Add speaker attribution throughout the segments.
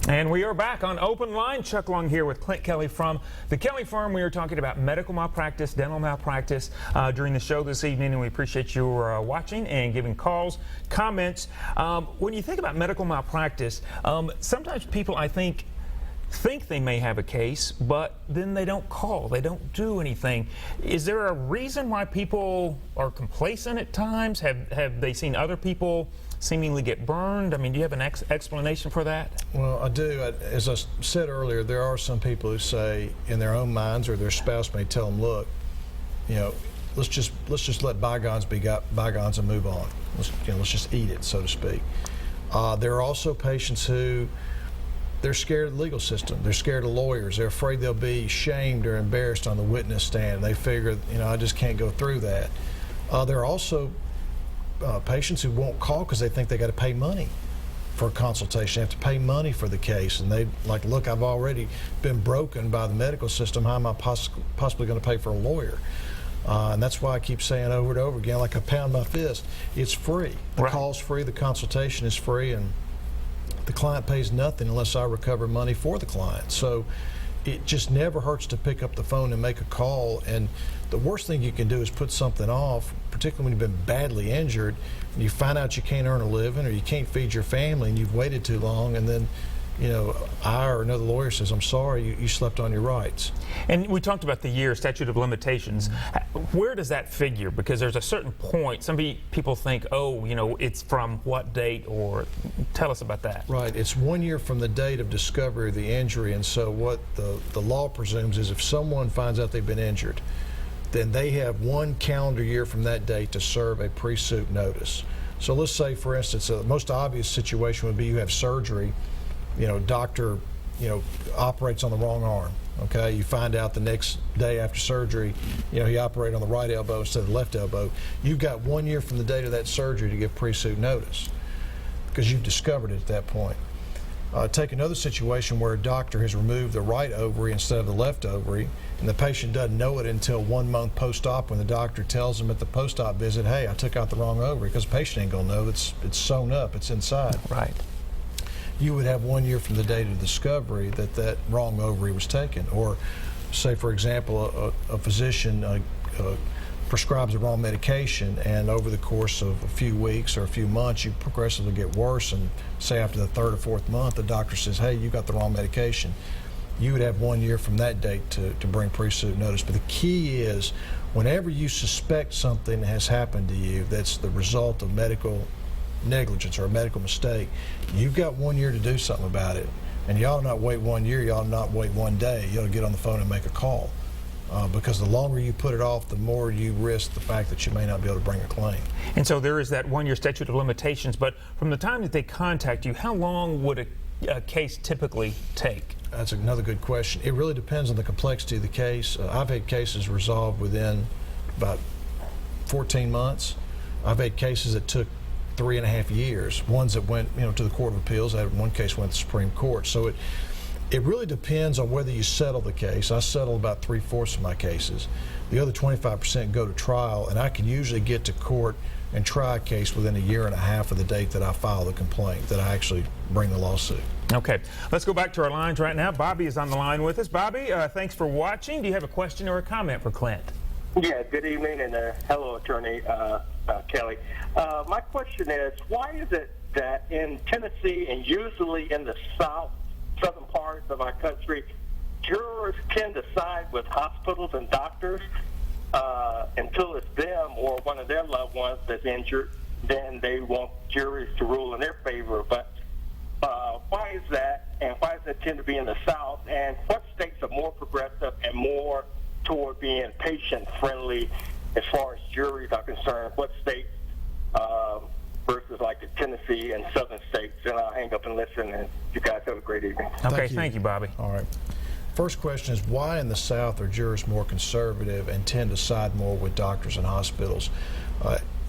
Speaker 1: And we are back on Open Line. Chuck Long here with Clint Kelly from the Kelly Firm. We are talking about medical malpractice, dental malpractice during the show this evening, and we appreciate you watching and giving calls, comments. When you think about medical malpractice, sometimes people, I think they may have a case, but then they don't call, they don't do anything. Is there a reason why people are complacent at times? Have they seen other people seemingly get burned? I mean, do you have an explanation for that?
Speaker 2: Well, I do. As I said earlier, there are some people who say in their own minds, or their spouse may tell them, look, you know, let's just let bygones be bygones and move on. Let's just eat it, so to speak. There are also patients who they're scared of the legal system. They're scared of lawyers. They're afraid they'll be shamed or embarrassed on the witness stand. They figure, you know, I just can't go through that. There are also patients who won't call because they think they got to pay money for a consultation. They have to pay money for the case, and they like, look, I've already been broken by the medical system. How am I possibly going to pay for a lawyer? And that's why I keep saying over and over again, like I pound my fist, it's free. The call's free, the consultation is free, and the client pays nothing unless I recover money for the client. So it just never hurts to pick up the phone and make a call. And the worst thing you can do is put something off, particularly when you've been badly injured and you find out you can't earn a living or you can't feed your family and you've waited too long, and then, you know, I or another lawyer says, I'm sorry, you slept on your rights.
Speaker 1: And we talked about the year statute of limitations. Where does that figure? Because there's a certain point, some people think, oh, you know, it's from what date, or tell us about that.
Speaker 2: Right, it's 1 year from the date of discovery of the injury, and so what the law presumes is if someone finds out they've been injured, then they have 1 calendar year from that date to serve a pre-suit notice. So let's say, for instance, the most obvious situation would be you have surgery. You know, doctor, you know, operates on the wrong arm, okay? You find out the next day after surgery, you know, he operated on the right elbow instead of the left elbow. You've got 1 year from the date of that surgery to give pre-suit notice because you've discovered it at that point. Take another situation where a doctor has removed the right ovary instead of the left ovary, and the patient doesn't know it until 1 month post-op when the doctor tells them at the post-op visit, hey, I took out the wrong ovary, because the patient ain't gonna know it's sewn up, it's inside.
Speaker 1: Right.
Speaker 2: You would have 1 year from the date of discovery that wrong ovary was taken. Or say, for example, a physician prescribes the wrong medication, and over the course of a few weeks or a few months you progressively get worse, and say after the 3rd or 4th month the doctor says, hey, you got the wrong medication. You would have 1 year from that date to bring pre-suit notice. But the key is, whenever you suspect something has happened to you that's the result of medical negligence or a medical mistake, you've got 1 year to do something about it. And you ought to not wait 1 year, you ought to not wait 1 day. You ought to get on the phone and make a call. Because the longer you put it off, the more you risk the fact that you may not be able to bring a claim.
Speaker 1: And so there is that 1 year statute of limitations, but from the time that they contact you, how long would a case typically take?
Speaker 2: That's another good question. It really depends on the complexity of the case. I've had cases resolved within about 14 months. I've had cases that took 3.5 years. Ones that went, you know, to the Court of Appeals. I had one case went to the Supreme Court. So it really depends on whether you settle the case. I settle about 3/4 of my cases. The other 25% go to trial, and I can usually get to court and try a case within 1.5 years of the date that I file the complaint, that I actually bring the lawsuit.
Speaker 1: Okay, let's go back to our lines right now. Bobby is on the line with us. Bobby, thanks for watching. Do you have a question or a comment for Clint?
Speaker 3: Yeah, good evening, and hello, Attorney Kelly. My question is, why is it that in Tennessee and usually in the southern parts of our country, jurors can decide with hospitals and doctors until it's them or one of their loved ones that's injured, then they want juries to rule in their favor. But why is that, and why does it tend to be in the South, and what states are more progressive and more toward being patient-friendly as far as juries are concerned? What states versus like the Tennessee and southern states? And I'll hang up and listen, and you guys have a great evening.
Speaker 1: Okay, thank you, Bobby.
Speaker 2: All right. First question is, why in the South are jurors more conservative and tend to side more with doctors and hospitals?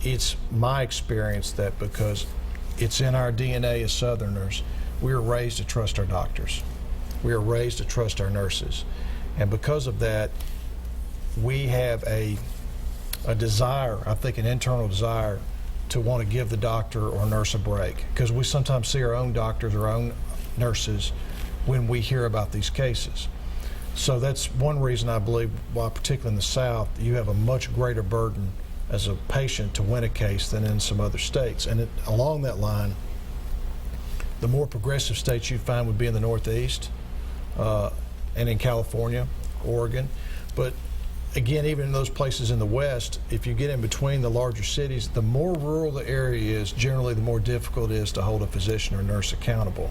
Speaker 2: It's my experience that because it's in our DNA as Southerners, we are raised to trust our doctors. We are raised to trust our nurses. And because of that, we have a desire, I think an internal desire, to want to give the doctor or nurse a break. Because we sometimes see our own doctors, our own nurses when we hear about these cases. So that's one reason I believe why, particularly in the South, you have a much greater burden as a patient to win a case than in some other states. And along that line, the more progressive states you find would be in the Northeast and in California, Oregon. But again, even in those places in the West, if you get in between the larger cities, the more rural the area is, generally the more difficult it is to hold a physician or nurse accountable.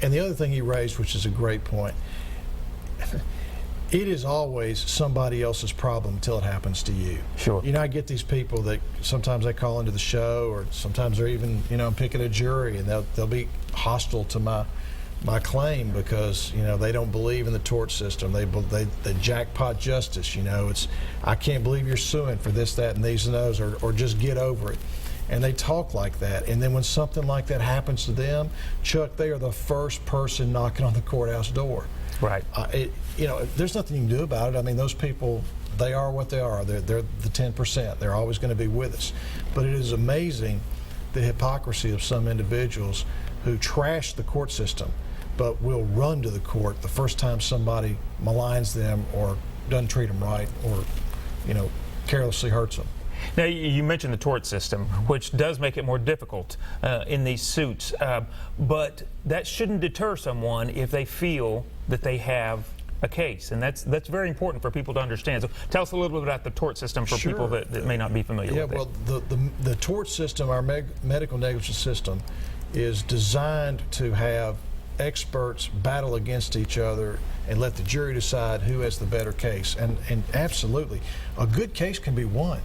Speaker 2: And the other thing he raised, which is a great point, it is always somebody else's problem until it happens to you.
Speaker 1: Sure.
Speaker 2: You know, I get these people that sometimes they call into the show, or sometimes they're even, you know, picking a jury, and they'll be hostile to my claim because, you know, they don't believe in the tort system. They jackpot justice. You know, it's, I can't believe you're suing for this, that, and these and those, or just get over it. And they talk like that. And then when something like that happens to them, Chuck, they are the first person knocking on the courthouse door.
Speaker 1: Right.
Speaker 2: You know, there's nothing you can do about it. I mean, those people, they are what they are. They're the 10%. They're always going to be with us. But it is amazing the hypocrisy of some individuals who trash the court system, but will run to the court the first time somebody maligns them or doesn't treat them right, or, you know, carelessly hurts them.
Speaker 1: Now, you mentioned the tort system, which does make it more difficult in these suits, but that shouldn't deter someone if they feel that they have a case, and that's very important for people to understand. So tell us a little bit about the tort system for
Speaker 2: Sure.
Speaker 1: people that may not be familiar with it.
Speaker 2: Yeah, well, the tort system, our medical negligence system, is designed to have experts battle against each other and let the jury decide who has the better case. And absolutely, a good case can be won.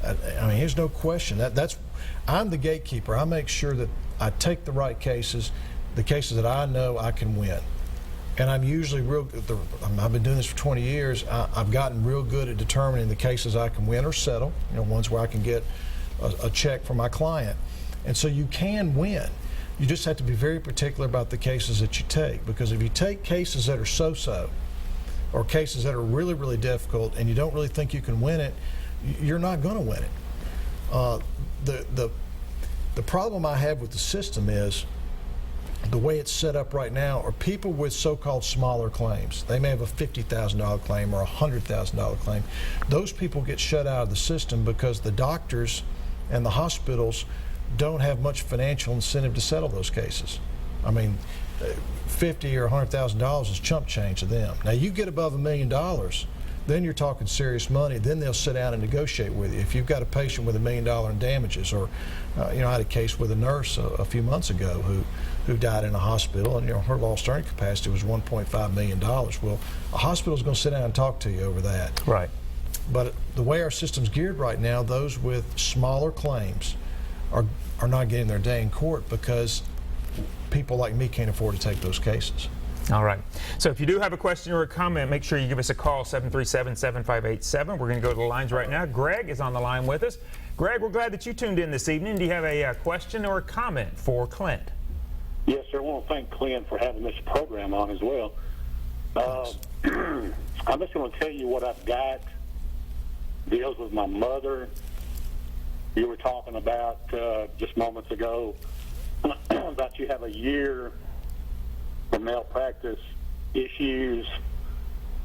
Speaker 2: I mean, there's no question. I'm the gatekeeper. I make sure that I take the right cases, the cases that I know I can win. And I'm usually I've been doing this for 20 years. I've gotten real good at determining the cases I can win or settle, you know, ones where I can get a check from my client. And so you can win. You just have to be very particular about the cases that you take, because if you take cases that are so-so, or cases that are really, really difficult, and you don't really think you can win it, you're not going to win it. The problem I have with the system is the way it's set up right now are people with so-called smaller claims. They may have a $50,000 claim or a $100,000 claim. Those people get shut out of the system because the doctors and the hospitals don't have much financial incentive to settle those cases. I mean, $50,000 or $100,000 is chump change to them. Now, you get above $1 million, then you're talking serious money. Then they'll sit down and negotiate with you. If you've got a patient with $1 million in damages, or you know, I had a case with a nurse a few months ago who died in a hospital, and, you know, her lost earning capacity was $1.5 million. Well, a hospital's going to sit down and talk to you over that.
Speaker 1: Right.
Speaker 2: But the way our system's geared right now, those with smaller claims are not getting their day in court because people like me can't afford to take those cases.
Speaker 1: All right. So if you do have a question or a comment, make sure you give us a call, 737-7587. We're going to go to the lines right now. Greg is on the line with us. Greg, we're glad that you tuned in this evening. Do you have a question or a comment for Clint?
Speaker 4: Yes, sir. I want to thank Clint for having this program on as well. I'm just going to tell you what I've got. Deals with my mother. You were talking about just moments ago about you have a year for malpractice issues.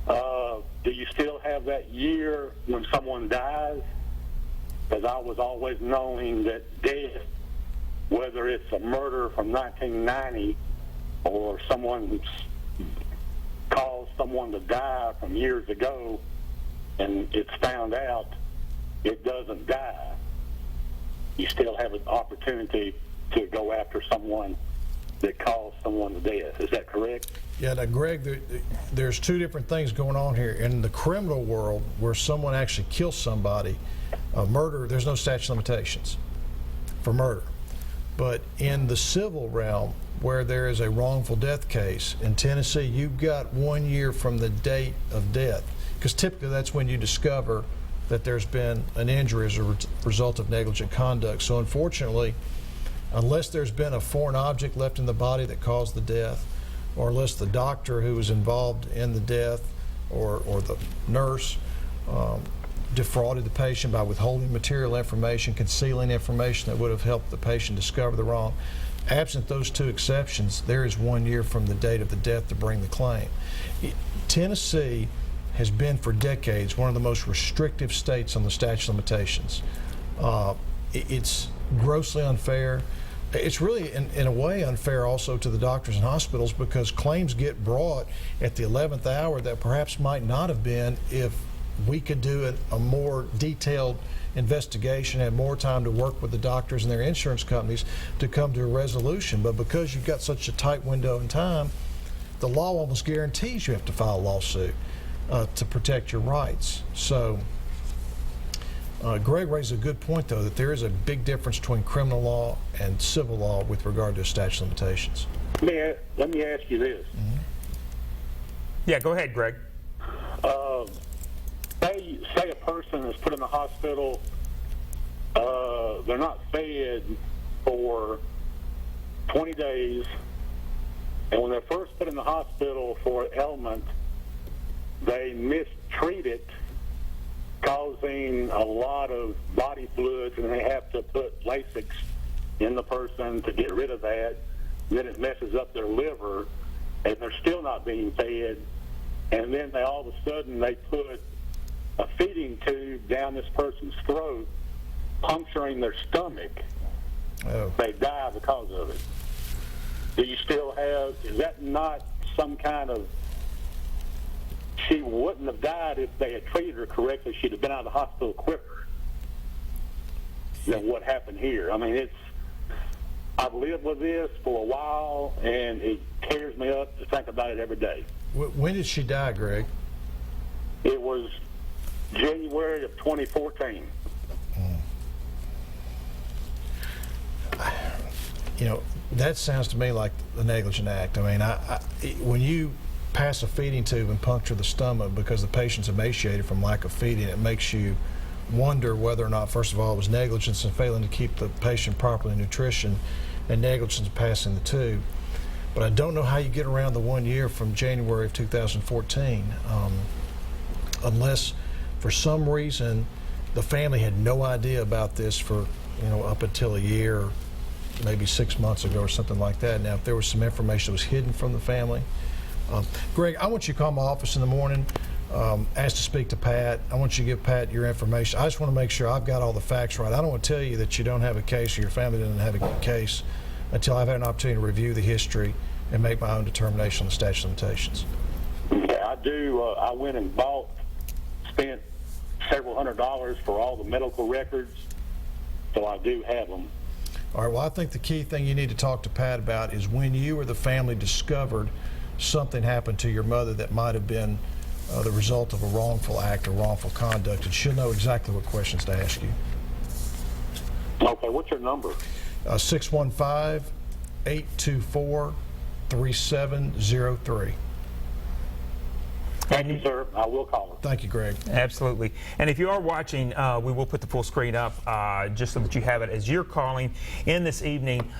Speaker 4: Do you still have that year when someone dies? Because I was always knowing that death, whether it's a murder from 1990 or someone caused someone to die from years ago and it's found out, it doesn't die. You still have an opportunity to go after someone that caused someone to death. Is that correct?
Speaker 2: Yeah, now, Greg, there's two different things going on here. In the criminal world, where someone actually kills somebody, murder, there's no statute of limitations for murder. But in the civil realm, where there is a wrongful death case, in Tennessee, you've got 1 year from the date of death, because typically that's when you discover that there's been an injury as a result of negligent conduct. So unfortunately, unless there's been a foreign object left in the body that caused the death, or unless the doctor who was involved in the death or the nurse defrauded the patient by withholding material information, concealing information that would have helped the patient discover the wrong, Absent those two exceptions, there is 1 year from the date of the death to bring the claim. Tennessee has been for decades one of the most restrictive states on the statute of limitations. It's grossly unfair. It's really, in a way, unfair also to the doctors and hospitals, because claims get brought at the 11th hour that perhaps might not have been if we could do a more detailed investigation, have more time to work with the doctors and their insurance companies to come to a resolution. But because you've got such a tight window in time, the law almost guarantees you have to file a lawsuit to protect your rights. So Greg raised a good point, though, that there is a big difference between criminal law and civil law with regard to statute of limitations.
Speaker 4: Let me ask you this.
Speaker 2: Mm-hmm.
Speaker 1: Yeah, go ahead, Greg.
Speaker 4: Say a person is put in the hospital, they're not fed for 20 days, and when they're first put in the hospital for an ailment, they mistreat it, causing a lot of body fluids, and they have to put Lasix in the person to get rid of that. Then it messes up their liver, and they're still not being fed. And then all of a sudden they put a feeding tube down this person's throat, puncturing their stomach.
Speaker 2: Oh.
Speaker 4: They die because of it. Do you still have, is that not some kind of, she wouldn't have died if they had treated her correctly. She'd have been out of the hospital quicker than what happened here. I mean, I've lived with this for a while, and it tears me up to think about it every day.
Speaker 2: When did she die, Greg?
Speaker 4: It was January of 2014.
Speaker 2: You know, that sounds to me like a negligent act. I mean, when you pass a feeding tube and puncture the stomach because the patient's emaciated from lack of feeding, it makes you wonder whether or not, first of all, it was negligence in failing to keep the patient properly nutrition and negligence in passing the tube. But I don't know how you get around the 1 year from January of 2014 unless for some reason the family had no idea about this for, up until a year, maybe 6 months ago or something like that. Now, if there was some information that was hidden from the family. Greg, I want you to call my office in the morning, ask to speak to Pat. I want you to give Pat your information. I just want to make sure I've got all the facts right. I don't want to tell you that you don't have a case or your family doesn't have a case until I've had an opportunity to review the history and make my own determination on the statute of limitations.
Speaker 4: Yeah, I do. I went and spent several $100s for all the medical records, so I do have them.
Speaker 2: All right, well, I think the key thing you need to talk to Pat about is when you or the family discovered something happened to your mother that might have been the result of a wrongful act or wrongful conduct, and she'll know exactly what questions to ask you.
Speaker 4: Okay, what's your number?
Speaker 2: 615-824-3703.
Speaker 4: Thank you, sir. I will call her.
Speaker 2: Thank you, Greg.
Speaker 1: Absolutely. And if you are watching, we will put the full screen up just so that you have it as you're calling in this evening.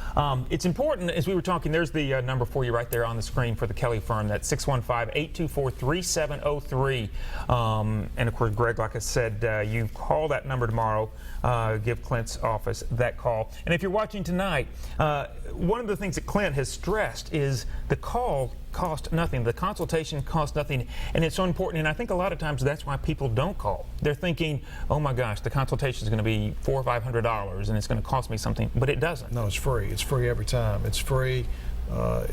Speaker 1: It's important, as we were talking, there's the number for you right there on the screen for the Kelly firm. That's 615-824-3703. And of course, Greg, like I said, you call that number tomorrow. Give Clint's office that call. And if you're watching tonight, one of the things that Clint has stressed is the call cost nothing. The consultation costs nothing, and it's so important. And I think a lot of times that's why people don't call. They're thinking, "Oh my gosh, the consultation is going to be $400 or $500, and it's going to cost me something." But it doesn't.
Speaker 2: No, it's free. It's free every time. It's free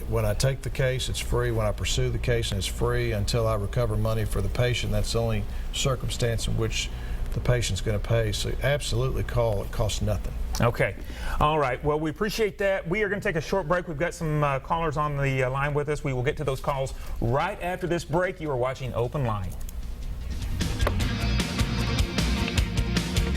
Speaker 2: when I take the case. It's free when I pursue the case, and it's free until I recover money for the patient. That's the only circumstance in which the patient's going to pay. So absolutely call. It costs nothing.
Speaker 1: Okay. All right. Well, we appreciate that. We are going to take a short break. We've got some callers on the line with us. We will get to those calls right after this break. You are watching Open Line.